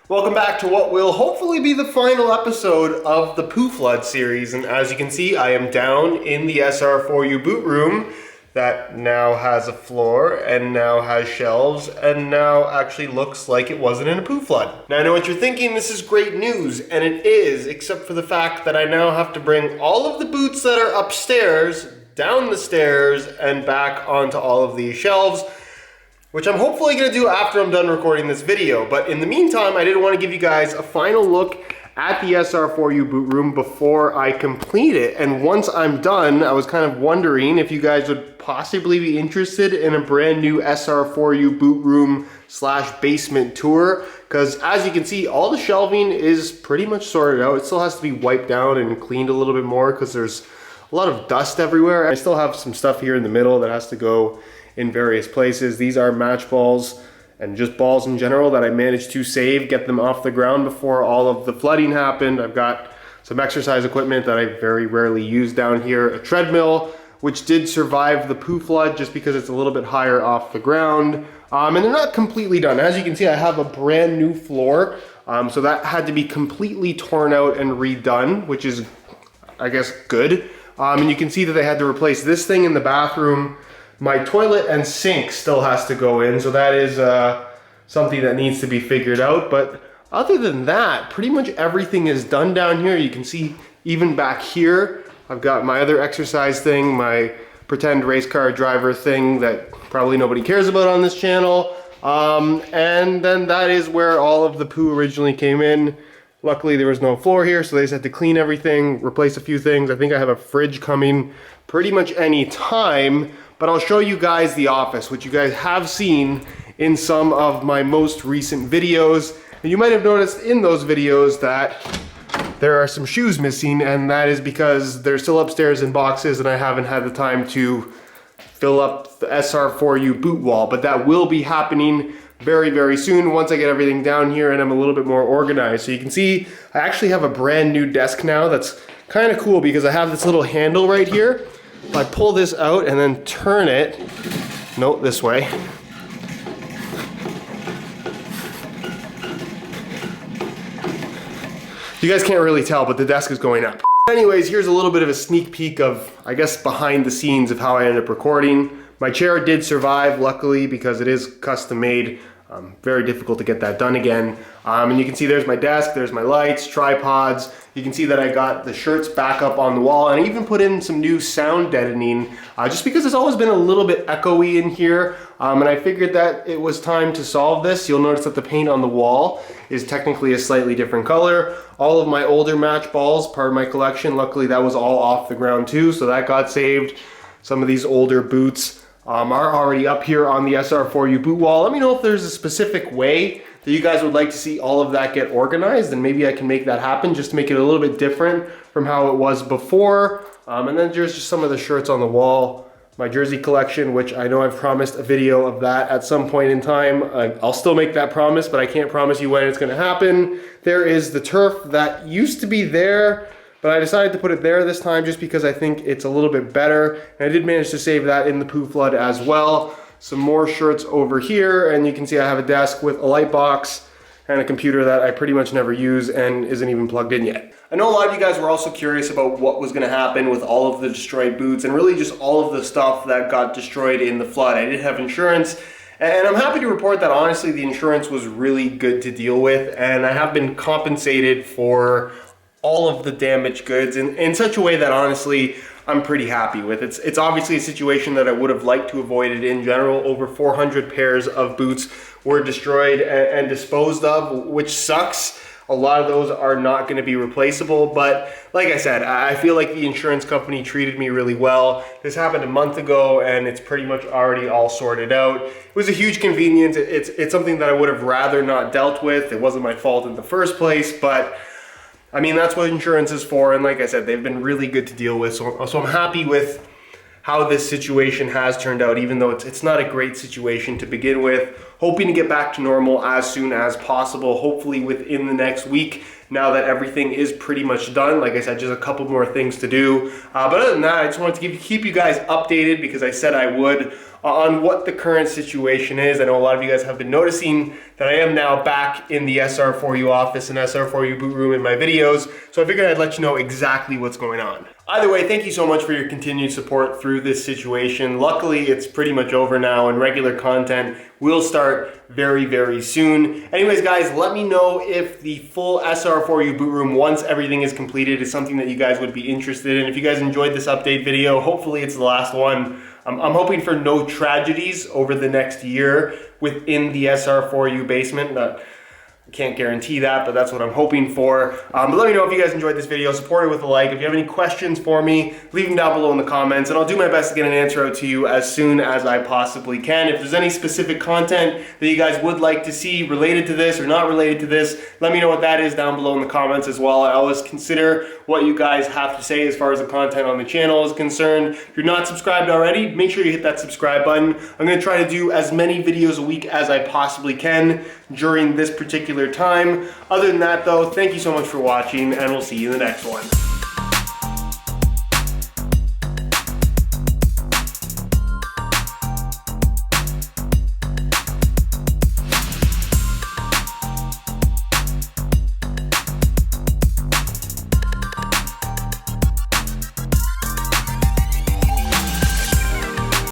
Welcome back to what will hopefully be the final episode of the Poo Flood series. And as you can see, I am down in the SR4U boot room that now has a floor and now has shelves and now actually looks like it wasn't in a poo flood. Now I know what you're thinking, this is great news, and it is, except for the fact that I now have to bring all of the boots that are upstairs down the stairs and back onto all of these shelves, which I'm hopefully gonna do after I'm done recording this video. But in the meantime, I did want to give you guys a final look at the SR4U boot room before I complete it. And once I'm done, I was kind of wondering if you guys would possibly be interested in a brand new SR4U boot room / basement tour. Because as you can see, all the shelving is pretty much sorted out. It still has to be wiped down and cleaned a little bit more because there's a lot of dust everywhere. I still have some stuff here in the middle that has to go in various places. These are match balls and just balls in general that I managed to save, get them off the ground before all of the flooding happened. I've got some exercise equipment that I very rarely use down here, a treadmill, which did survive the poo flood just because it's a little bit higher off the ground. And they're not completely done. As you can see, I have a brand new floor. So that had to be completely torn out and redone, which is, I guess, good. And you can see that they had to replace this thing in the bathroom. My toilet and sink still has to go in, so that is something that needs to be figured out. But other than that, pretty much everything is done down here. You can see even back here, I've got my other exercise thing, my pretend race car driver thing that probably nobody cares about on this channel. And then that is where all of the poo originally came in. Luckily there was no floor here, so they just had to clean everything, replace a few things. I think I have a fridge coming pretty much any time. But I'll show you guys the office, which you guys have seen in some of my most recent videos. And you might have noticed in those videos that there are some shoes missing, and that is because they're still upstairs in boxes and I haven't had the time to fill up the SR4U boot wall. But that will be happening very, very soon once I get everything down here and I'm a little bit more organized. So you can see I actually have a brand new desk now that's kind of cool because I have this little handle right here. If I pull this out and then turn it, no, this way. You guys can't really tell, but the desk is going up. Anyways, here's a little bit of a sneak peek of, I guess, behind the scenes of how I ended up recording. My chair did survive, luckily, because it is custom made. Very difficult to get that done again. And you can see there's my desk, there's my lights, tripods. You can see that I got the shirts back up on the wall, and I even put in some new sound deadening just because it's always been a little bit echoey in here. And I figured that it was time to solve this. You'll notice that the paint on the wall is technically a slightly different color. All of my older match balls, part of my collection, luckily that was all off the ground too, so that got saved. Some of these older boots are already up here on the SR4U boot wall. Let me know if there's a specific way that you guys would like to see all of that get organized, and maybe I can make that happen just to make it a little bit different from how it was before. And then there's just some of the shirts on the wall. My jersey collection, which I know I've promised a video of that at some point in time. I'll still make that promise, but I can't promise you when it's gonna happen. There is the turf that used to be there, but I decided to put it there this time just because I think it's a little bit better. And I did manage to save that in the poo flood as well. Some more shirts over here, and you can see I have a desk with a light box and a computer that I pretty much never use and isn't even plugged in yet. I know a lot of you guys were also curious about what was gonna happen with all of the destroyed boots and really just all of the stuff that got destroyed in the flood. I did have insurance, and I'm happy to report that honestly the insurance was really good to deal with, and I have been compensated for all of the damaged goods in such a way that honestly I'm pretty happy with. It's obviously a situation that I would have liked to avoid it in general. Over 400 pairs of boots were destroyed and disposed of, which sucks. A lot of those are not going to be replaceable, but like I said, I feel like the insurance company treated me really well. This happened a month ago and it's pretty much already all sorted out. It was a huge convenience. It's something that I would have rather not dealt with. It wasn't my fault in the first place, but I mean, that's what insurance is for, and like I said, they've been really good to deal with, so I'm happy with how this situation has turned out, even though it's not a great situation to begin with. Hoping to get back to normal as soon as possible, hopefully within the next week, now that everything is pretty much done. Like I said, just a couple more things to do. But other than that, I just wanted to keep you guys updated, because I said I would, on what the current situation is. I know a lot of you guys have been noticing that I am now back in the SR4U office and SR4U boot room in my videos, so I figured I'd let you know exactly what's going on. Either way, thank you so much for your continued support through this situation. Luckily, it's pretty much over now, and regular content will start very, very soon. Anyways, guys, let me know if the full SR4U boot room, once everything is completed, is something that you guys would be interested in. If you guys enjoyed this update video, hopefully it's the last one. I'm hoping for no tragedies over the next year within the SR4U basement. I can't guarantee that, but that's what I'm hoping for. But let me know if you guys enjoyed this video. Support it with a like. If you have any questions for me, leave them down below in the comments, and I'll do my best to get an answer out to you as soon as I possibly can. If there's any specific content that you guys would like to see related to this or not related to this, let me know what that is down below in the comments as well. I always consider what you guys have to say as far as the content on the channel is concerned. If you're not subscribed already, make sure you hit that subscribe button. I'm going to try to do as many videos a week as I possibly can during this particular time. Other than that though, thank you so much for watching, and we'll see you in the next one.